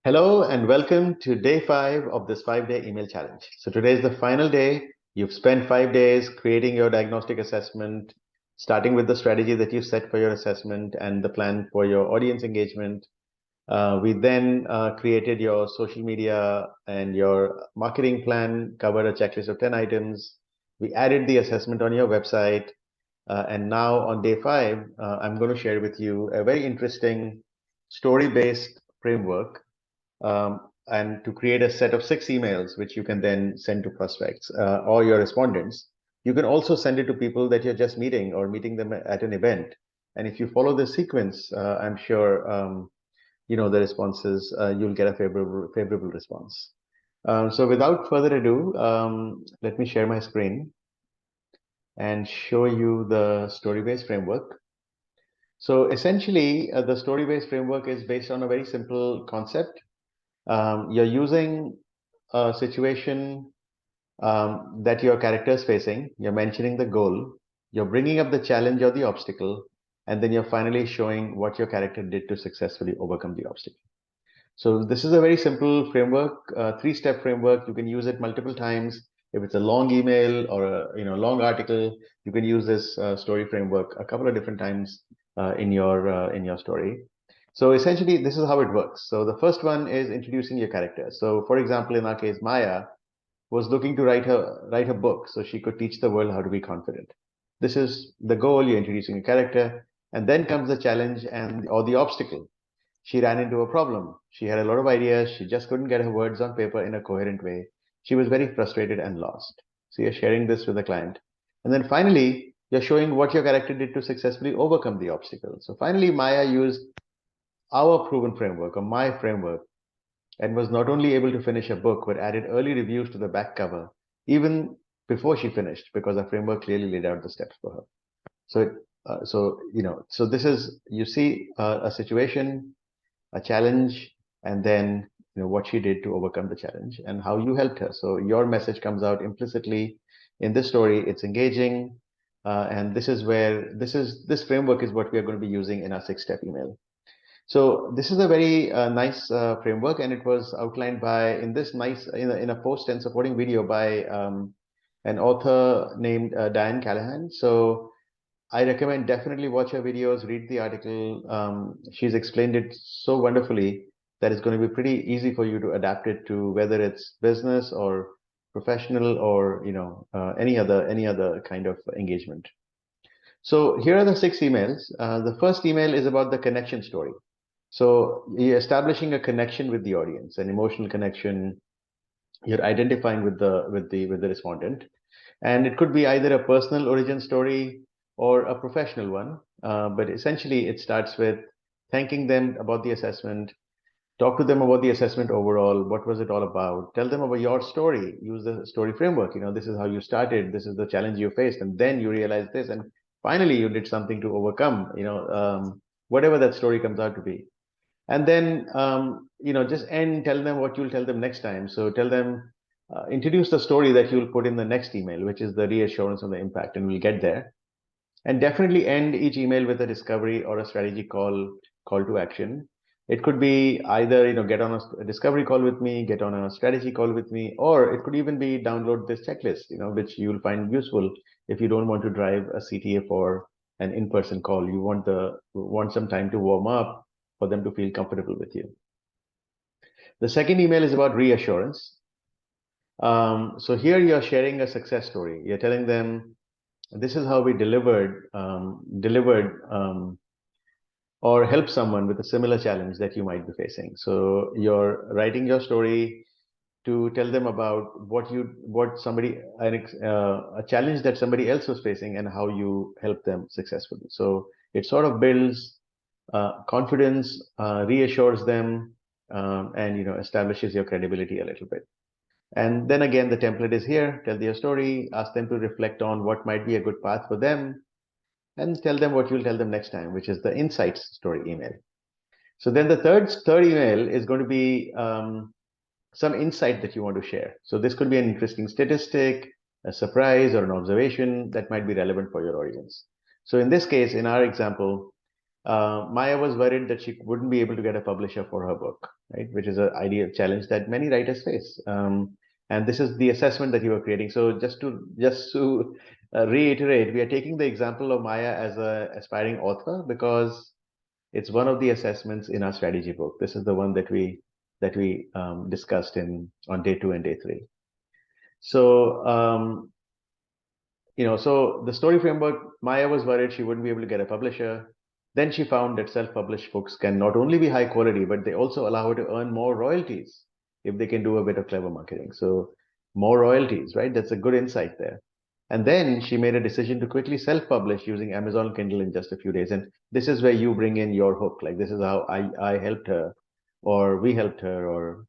Hello and welcome to day 5 of this 5-day email challenge. So today is the final day. You've spent 5 days creating your diagnostic assessment, starting with the strategy that you set for your assessment and the plan for your audience engagement. We then created your social media and your marketing plan, covered a checklist of 10 items. We added the assessment on your website. And now on day 5, I'm going to share with you a very interesting story-based framework and to create a set of 6 emails, which you can then send to prospects or your respondents. You can also send it to people that you're just meeting or meeting them at an event. And if you follow this sequence, I'm sure the responses you'll get a favorable response. So without further ado, let me share my screen and show you the story-based framework. So essentially, the story-based framework is based on a very simple concept. You're using a situation that your character is facing, you're mentioning the goal, you're bringing up the challenge or the obstacle, and then you're finally showing what your character did to successfully overcome the obstacle. So this is a very simple framework, 3-step framework. You can use it multiple times. If it's a long email or a long article, you can use this story framework a couple of different times in your story. So essentially, this is how it works. So the first one is introducing your character. So for example, in our case, Maya was looking to write a book so she could teach the world how to be confident. This is the goal. You're introducing a character, and then comes the challenge and or the obstacle. She ran into a problem. She had a lot of ideas. She just couldn't get her words on paper in a coherent way. She was very frustrated and lost. So you're sharing this with the client. And then finally, you're showing what your character did to successfully overcome the obstacle. So finally, Maya used our proven framework or my framework and was not only able to finish a book, but added early reviews to the back cover, even before she finished, because the framework clearly laid out the steps for her. So this is, you see a situation, a challenge, and then what she did to overcome the challenge and how you helped her. So your message comes out implicitly in this story. It's engaging, and this framework is what we are going to be using in our 6-step email. So this is a very nice framework, and it was outlined by in a post and supporting video by an author named Diane Callahan. So I recommend definitely watch her videos, read the article. She's explained it so wonderfully that it's going to be pretty easy for you to adapt it to whether it's business or professional or any other kind of engagement. So here are the 6 emails. The first email is about the connection story. So you're establishing a connection with the audience, an emotional connection. You're identifying with the respondent, and it could be either a personal origin story or a professional one. But essentially, it starts with thanking them about the assessment. Talk to them about the assessment overall. What was it all about? Tell them about your story. Use the story framework. This is how you started. This is the challenge you faced, and then you realized this, and finally you did something to overcome. Whatever that story comes out to be. And then just tell them what you'll tell them next time. So tell them, introduce the story that you'll put in the next email, which is the reassurance of the impact, and we'll get there. And definitely end each email with a discovery or a strategy call to action. It could be either get on a discovery call with me, get on a strategy call with me, or it could even be download this checklist, which you'll find useful if you don't want to drive a CTA for an in-person call. You want some time to warm up for them to feel comfortable with you. The second email is about reassurance. So here you're sharing a success story. You're telling them this is how we delivered or helped someone with a similar challenge that you might be facing. So you're writing your story to tell them about a challenge that somebody else was facing and how you helped them successfully. So it sort of builds confidence, reassures them, and establishes your credibility a little bit. And then again, the template is here. Tell your story, ask them to reflect on what might be a good path for them, and tell them what you'll tell them next time, which is the insights story email. So then the third email is going to be some insight that you want to share. So this could be an interesting statistic, a surprise, or an observation that might be relevant for your audience. So in this case, in our example, Maya was worried that she wouldn't be able to get a publisher for her book, right? Which is an ideal challenge that many writers face. And this is the assessment that you are creating. So just to reiterate, we are taking the example of Maya as a aspiring author because it's one of the assessments in our strategy book. This is the one that we discussed in on day 2 and day 3. So so the story framework, Maya was worried she wouldn't be able to get a publisher. Then she found that self-published books can not only be high quality, but they also allow her to earn more royalties if they can do a bit of clever marketing. So more royalties, right? That's a good insight there. And then she made a decision to quickly self-publish using Amazon Kindle in just a few days. And this is where you bring in your hook. Like this is how I helped her, or we helped her, or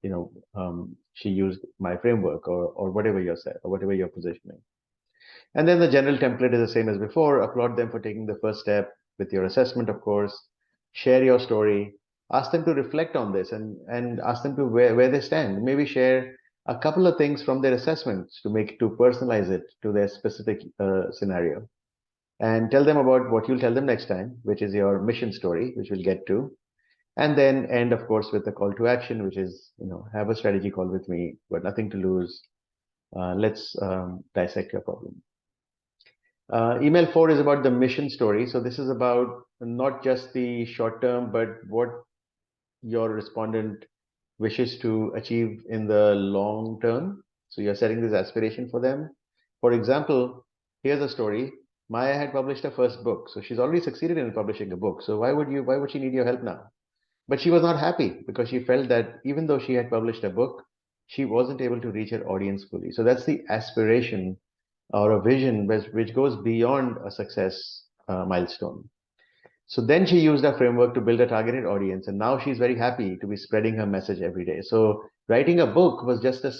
she used my framework, or whatever you're saying, or whatever you're positioning. And then the general template is the same as before. Applaud them for taking the first step with your assessment, of course. Share your story. Ask them to reflect on this and ask them to where they stand. Maybe share a couple of things from their assessments to personalize it to their specific scenario. And tell them about what you'll tell them next time, which is your mission story, which we'll get to. And then end, of course, with the call to action, which is, have a strategy call with me, but nothing to lose. Let's dissect your problem. Email 4 is about the mission story. So this is about not just the short term, but what your respondent wishes to achieve in the long term. So you're setting this aspiration for them. For example, here's a story. Maya had published her first book. So she's already succeeded in publishing a book. So why would she need your help now? But she was not happy because she felt that even though she had published a book, she wasn't able to reach her audience fully. So that's the aspiration or a vision which goes beyond a success milestone. So then she used a framework to build a targeted audience, and now she's very happy to be spreading her message every day. So writing a book was just a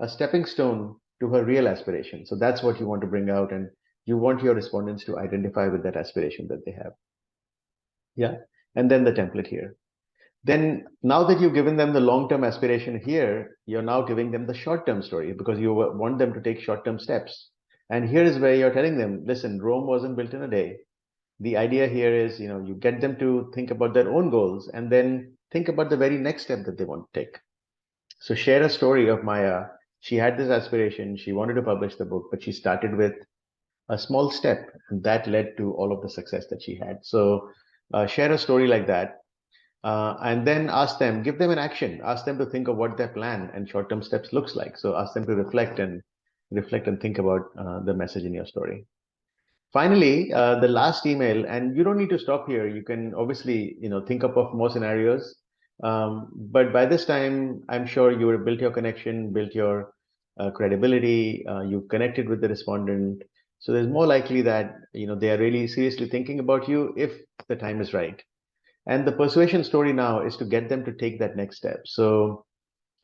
stepping stone to her real aspiration. So that's what you want to bring out, and you want your respondents to identify with that aspiration that they have. Yeah. And then the template here. Then now that you've given them the long-term aspiration here, you're now giving them the short-term story because you want them to take short-term steps. And here is where you're telling them, listen, Rome wasn't built in a day. The idea here is, you get them to think about their own goals and then think about the very next step that they want to take. So share a story of Maya. She had this aspiration. She wanted to publish the book, but she started with a small step, and that led to all of the success that she had. So share a story like that. And then give them an action, ask them to think of what their plan and short-term steps looks like. So ask them to reflect and think about the message in your story. Finally, the last email, and you don't need to stop here. You can obviously, think up of more scenarios. But by this time, I'm sure you have built your connection, built your credibility, you've connected with the respondent. So there's more likely that, they are really seriously thinking about you if the time is right. And the persuasion story now is to get them to take that next step. So,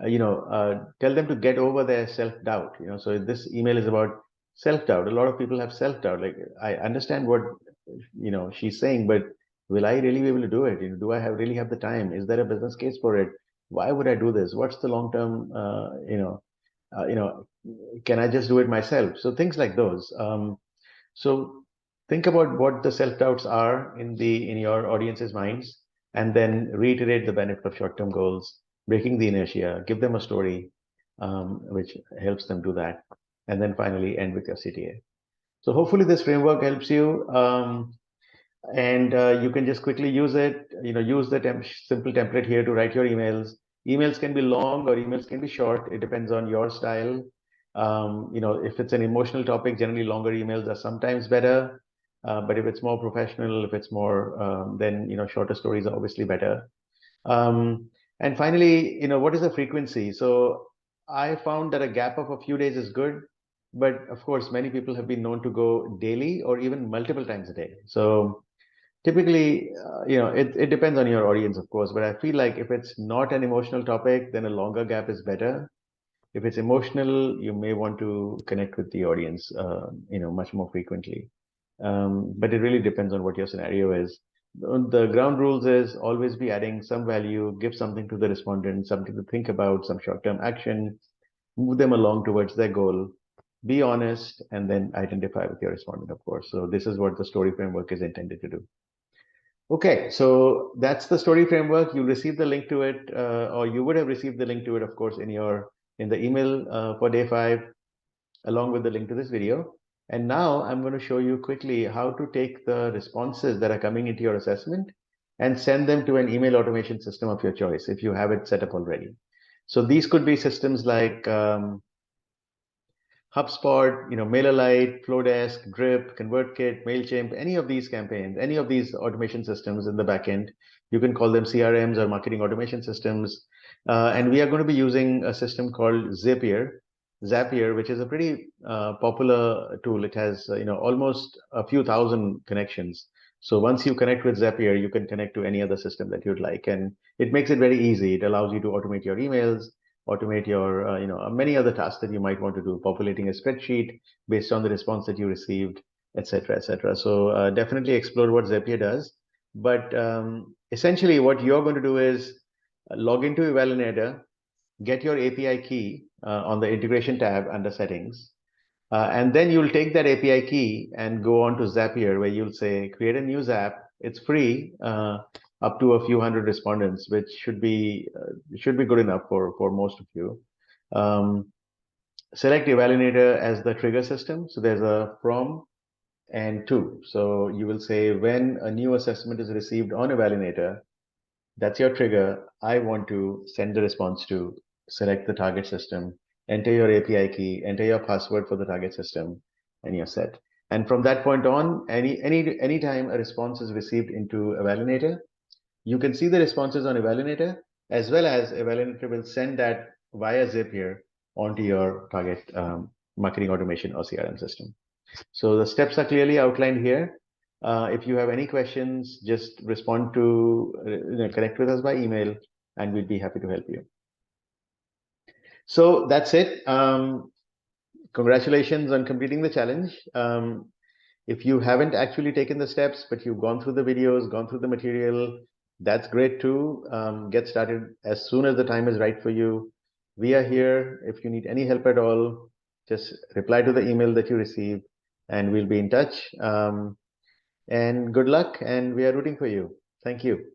tell them to get over their self-doubt. So this email is about self-doubt. A lot of people have self-doubt. Like, I understand what, she's saying, but will I really be able to do it? Do I really have the time? Is there a business case for it? Why would I do this? What's the long-term, can I just do it myself? So things like those. So think about what the self-doubts are in your audience's minds, and then reiterate the benefit of short-term goals, breaking the inertia, give them a story, which helps them do that, and then finally end with your CTA. So hopefully this framework helps you, and you can just quickly use it. Use the simple template here to write your emails. Emails can be long or emails can be short. It depends on your style. If it's an emotional topic, generally longer emails are sometimes better. But if it's more professional, if it's more, then shorter stories are obviously better. And finally, what is the frequency? So I found that a gap of a few days is good, but of course, many people have been known to go daily or even multiple times a day. So typically, it depends on your audience, of course, but I feel like if it's not an emotional topic, then a longer gap is better. If it's emotional, you may want to connect with the audience, much more frequently. But it really depends on what your scenario is. The ground rules is always be adding some value, give something to the respondent, something to think about, some short-term action, move them along towards their goal, be honest, and then identify with your respondent, of course. So this is what the story framework is intended to do. Okay, so that's the story framework. You'll receive the link to it, or you would have received the link to it, of course, in the email for day 5, along with the link to this video. And now I'm going to show you quickly how to take the responses that are coming into your assessment and send them to an email automation system of your choice if you have it set up already. So these could be systems like HubSpot, MailerLite, Flowdesk, Drip, ConvertKit, Mailchimp, any of these campaigns, any of these automation systems in the backend. You can call them CRMs or marketing automation systems. And we are going to be using a system called Zapier, which is a pretty popular tool. It has almost a few thousand connections. So once you connect with Zapier, you can connect to any other system that you'd like, and it makes it very easy. It allows you to automate your emails, automate your many other tasks that you might want to do, populating a spreadsheet based on the response that you received, etc., etc. So definitely explore what Zapier does. But essentially, what you're going to do is log into Evalinator, get your API key on the integration tab under settings, and then you'll take that API key and go on to Zapier, where you'll say, create a new Zap. It's free, up to a few hundred respondents, which should be good enough for most of you. Select Evalinator as the trigger system. So there's a from and to. So you will say when a new assessment is received on Evalinator, that's your trigger. I want to send the response to. Select the target system, enter your API key, enter your password for the target system, and you're set. And from that point on, anytime a response is received into Evalinator, you can see the responses on Evalinator, as well as Evalinator will send that via Zapier onto your target marketing automation or CRM system. So the steps are clearly outlined here. If you have any questions, just respond to, connect with us by email, and we'd be happy to help you. So that's it. Congratulations on completing the challenge. If you haven't actually taken the steps, but you've gone through the videos, gone through the material, that's great too. Get started as soon as the time is right for you. We are here. If you need any help at all, just reply to the email that you receive, and we'll be in touch. And good luck, and we are rooting for you. Thank you.